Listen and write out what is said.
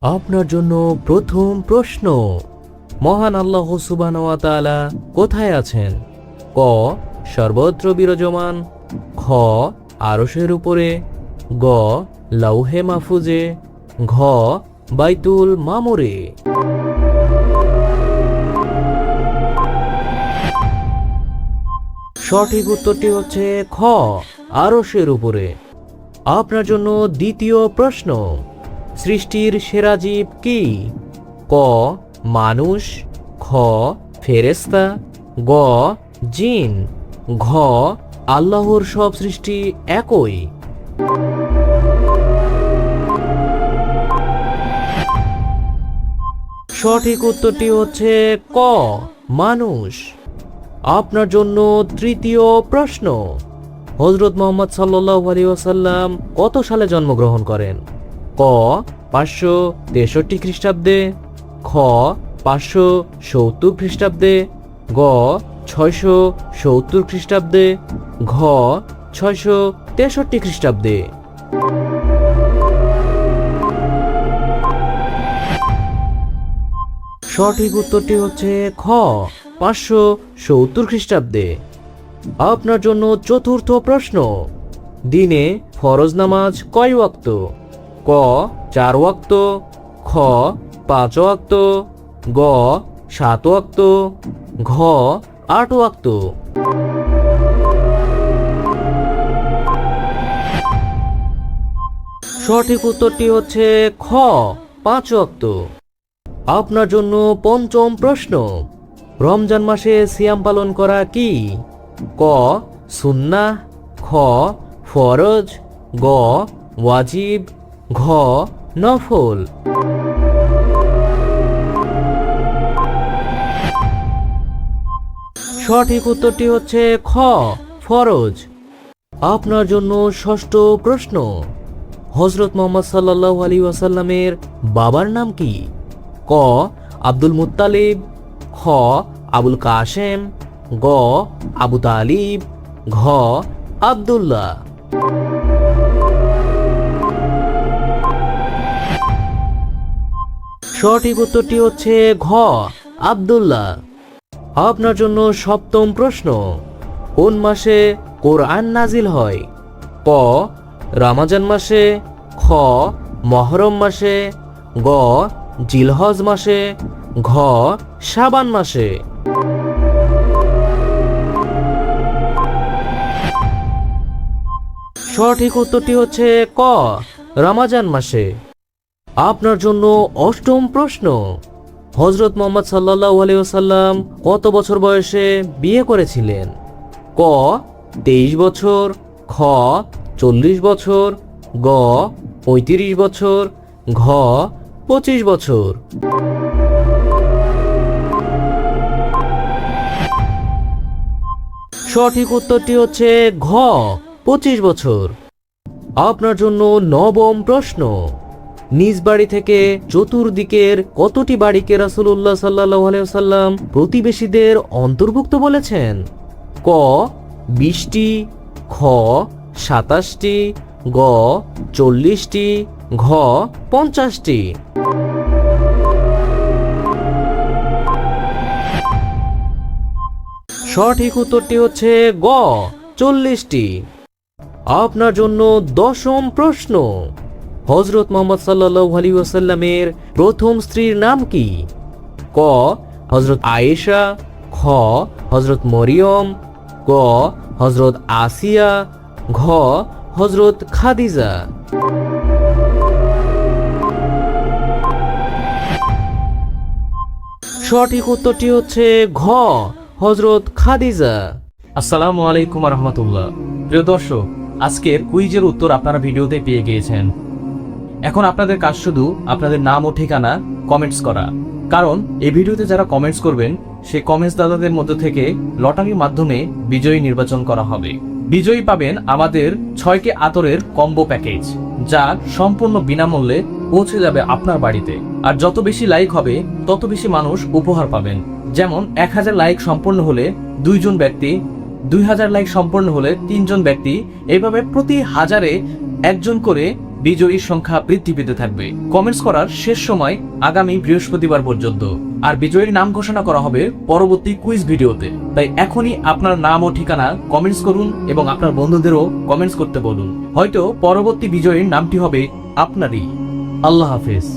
আপনার জন্য প্রথম প্রশ্ন, মহান আল্লাহ সুবহানাহু ওয়া তাআলা কোথায় আছেন? ক সর্বত্র বিরাজমান, খ আরশের উপরে, গ লাউহে মাহফুজে, ঘ বাইতুল মামুরে। সঠিক উত্তরটি হচ্ছে খ আরশের উপরে। আপনার জন্য দ্বিতীয় প্রশ্ন, সৃষ্টির সেরা জীব কি? ক মানুষ, খ ফেরেশতা, গ জিন, ঘ আল্লাহর সব সৃষ্টি একই। সঠিক উত্তরটি হচ্ছে ক মানুষ। আপনার জন্য তৃতীয় প্রশ্ন, হযরত মুহাম্মদ সাল্লাল্লাহু আলাইহি ওয়াসাল্লাম কত সালে জন্মগ্রহণ করেন? ক 563 খ্রিস্টাব্দে, খ 570 খ্রিস্টাব্দে, গ 670 খ্রিস্টাব্দে, ঘ 663 খ্রিস্টাব্দে। সঠিক উত্তরটি হচ্ছে খ 570 খ্রিস্টাব্দে। আপনার জন্য চতুর্থ প্রশ্ন, দিনে ফরজ নামাজ কয় ওয়াক্ত? ক 4 ওয়াক্ত, খ 5 ওয়াক্ত, গ 7 ওয়াক্ত, ঘ 8 ওয়াক্ত। সঠিক উত্তরটি হচ্ছে খ 5 ওয়াক্ত। আপনার জন্য পঞ্চম প্রশ্ন, রমজান মাসে সিয়াম পালন করা কি? ক সুন্নাহ, খ ফরজ, গ ওয়াজিব, ঘ নফল। সঠিক উত্তরটি হচ্ছে খ ফরজ। আপনার জন্য ষষ্ঠ প্রশ্ন, হযরত মুহাম্মদ সাল্লাল্লাহু আলাইহি ওয়াসাল্লামের বাবার নাম কি? ক আব্দুল মুত্তালিব, খ আবুল কাসেম, গ আবু তালিব, ঘ আব্দুল্লাহ। সঠিক উত্তরটি হচ্ছে ঘ আব্দুল্লাহ। আপনার জন্য সপ্তম প্রশ্ন, কোন মাসে কোরআন নাজিল হয়? ক রমজান মাসে, খ মুহররম মাসে, গ জিলহজ মাসে, ঘ শাবান মাসে। সঠিক উত্তরটি হচ্ছে ক রমজান মাসে। আপনার জন্য অষ্টম প্রশ্ন, হযরত মুহাম্মদ সাল্লাল্লাহু আলাইহি ওয়াসাল্লাম কত বছর বয়সে বিয়ে করেছিলেন? ক 23 বছর, খ 40 বছর, গ 35 বছর, ঘ 25 বছর। সঠিক উত্তরটি হচ্ছে ঘ 25 বছর। আপনার জন্য নবম প্রশ্ন, নিজ বাড়ি থেকে চতুর্দিকের কতটি বাড়িকে রাসূলুল্লাহ সাল্লাল্লাহু আলাইহি ওয়াসাল্লাম প্রতিবেশীদের অন্তর্ভুক্ত বলেছেন? ক 20টি, খ 27টি, গ 40টি, ঘ 50টি। সঠিক উত্তরটি হচ্ছে গ 40টি। আপনার জন্য দশম প্রশ্ন, হযরত মুহাম্মদ সাল্লাল্লাহু আলাইহি ওয়াসাল্লামের প্রথম স্ত্রীর নাম কি? ক হযরত আয়েশা, খ হযরত মরিয়ম, গ হযরত আসিয়া, ঘ হযরত খাদিজা। সঠিক উত্তরটি হচ্ছে ঘ হযরত খাদিজা। আসসালামু আলাইকুম ওয়া রাহমাতুল্লাহ। প্রিয় দর্শক, আজকের কুইজের উত্তর আপনারা ভিডিওতে পেয়ে গিয়েছেন। এখন আপনাদের কাজ শুধু আপনাদের নাম ও ঠিকানা কমেন্টস করা, কারণ এই ভিডিওতে যারা কমেন্টস করবেন সেই কমেন্টস দাতাদের মধ্য থেকে লটারির মাধ্যমে বিজয়ী নির্বাচন করা হবে। বিজয়ী পাবেন আমাদের 6কে আতরের কম্বো প্যাকেজ, যা সম্পূর্ণ বিনামূল্যে পৌঁছে যাবে আপনার বাড়িতে। আর যত বেশি লাইক হবে তত বেশি মানুষ উপহার পাবেন। যেমন 1000 লাইক সম্পন্ন হলে 2 জন ব্যক্তি, 2000 লাইক সম্পন্ন হলে 3 জন ব্যক্তি, এইভাবে প্রতি 1000-এ 1 জন করে বিজয়ীর সংখ্যা বৃদ্ধি পেতে থাকবে। কমেন্টস করার শেষ সময় আগামী বৃহস্পতিবার পর্যন্ত, আর বিজয়ীর নাম ঘোষণা করা হবে পরবর্তী কুইজ ভিডিওতে। তাই এখনই আপনার নাম ও ঠিকানা কমেন্টস করুন এবং আপনার বন্ধুদেরও কমেন্টস করতে বলুন। হয়তো পরবর্তী বিজয়ীর নামটি হবে আপনারই। আল্লাহ হাফেজ।